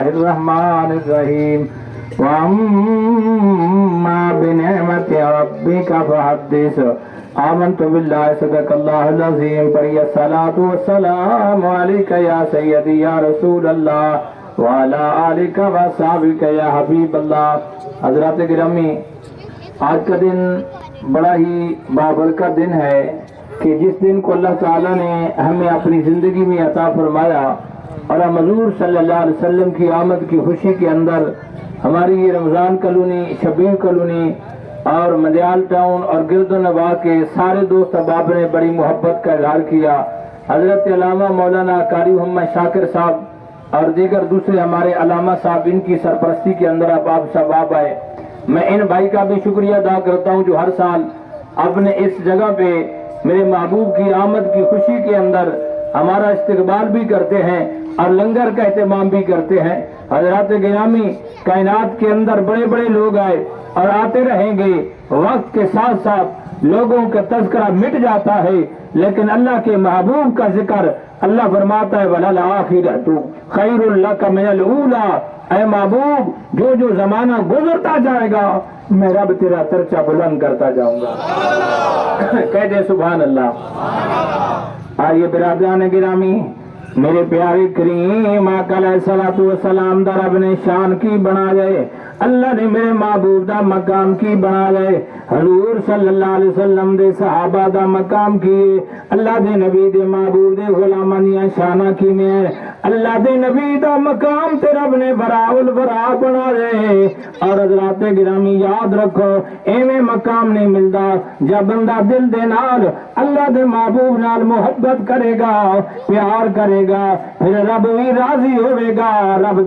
الرحمن الرحیم وَأَمَّا بِنِعْمَةِ رَبِّكَ فَحَدِّثْ آمنت باللہ صدق اللہ العظیم پڑھی الصلاة والسلام علیکہ یا سیدی یا رسول اللہ وعلا آلکہ وصحبکہ یا حبیب اللہ۔ حضرات گرامی، آج کا دن بڑا ہی بابرکت دن ہے کہ جس دن کو اللہ تعالیٰ نے ہمیں اپنی زندگی میں عطا فرمایا اور ہم حضور صلی اللہ علیہ وسلم کی آمد کی خوشی کے اندر ہماری یہ رمضان کالونی، شبیر کالونی اور مدیال ٹاؤن اور گرد و نواح کے سارے دوست احباب نے بڑی محبت کا اظہار کیا۔ حضرت علامہ مولانا قاری محمد شاکر صاحب اور دیگر دوسرے ہمارے علامہ صاحب ان کی سرپرستی کے اندر احباب صاحب آئے۔ میں ان بھائی کا بھی شکریہ ادا کرتا ہوں جو ہر سال اپنے اس جگہ پہ میرے محبوب کی آمد کی خوشی کے اندر ہمارا استقبال بھی کرتے ہیں اور لنگر کا اہتمام بھی کرتے ہیں۔ حضرات گرامی، کائنات کے اندر بڑے بڑے لوگ آئے اور آتے رہیں گے، وقت کے ساتھ ساتھ لوگوں کا تذکرہ مٹ جاتا ہے، لیکن اللہ کے محبوب کا ذکر اللہ فرماتا ہے وَلَلْآخِرَةُ خَيْرٌ لَكَ مِنَ الْأُولَىٰ۔ اے محبوب، جو جو زمانہ گزرتا جائے گا میں رب تیرا ترچہ بلند کرتا جاؤں گا۔ کہہ دے سبحان اللہ۔ آئیے برادران گرامی، میرے پیارے کریم آقا علیہ الصلوۃ والسلام دا رب نے شان کی بنا جائے، اللہ نے میرے محبوب دا مقام کی بنا جائے، حضور صلی اللہ علیہ وسلم دے صحابہ دا مقام کیے، اللہ دے نبی دے محبوب دے غلاماں دیاں شاناں کی میں اللہ دے نبی دا مقام تے رب نے براء البراء بنا جائے۔ اور حضرات گرامی یاد رکھو، ایویں مقام نہیں ملدا جب بندہ دل دے نال اللہ دے محبوب نال محبت کرے گا، پیار کرے گا، پھر رب بھی راضی ہوئے گا۔ رب